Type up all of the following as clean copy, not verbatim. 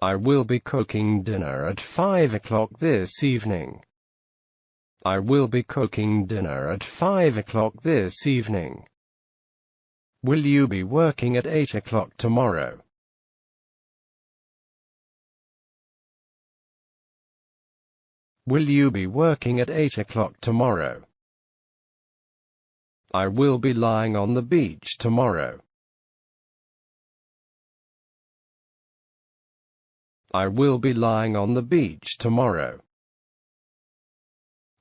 I will be cooking dinner at 5 o'clock this evening. I will be cooking dinner at 5 o'clock this evening. Will you be working at 8 o'clock tomorrow? Will you be working at 8 o'clock tomorrow? I will be lying on the beach tomorrow. I will be lying on the beach tomorrow.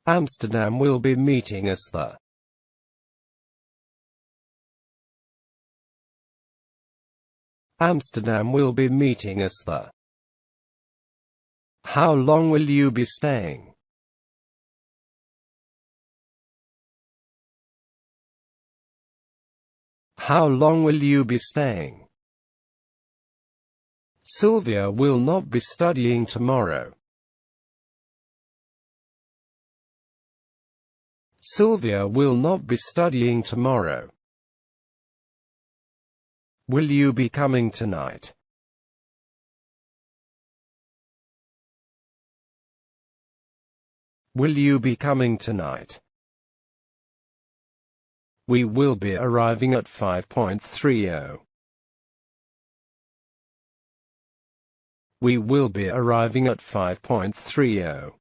Amsterdam will be meeting us there. Amsterdam will be meeting us there. How long will you be staying? How long will you be staying? Sylvia will not be studying tomorrow. Sylvia will not be studying tomorrow. Will you be coming tonight? Will you be coming tonight? We will be arriving at 5:30. We will be arriving at 5:30.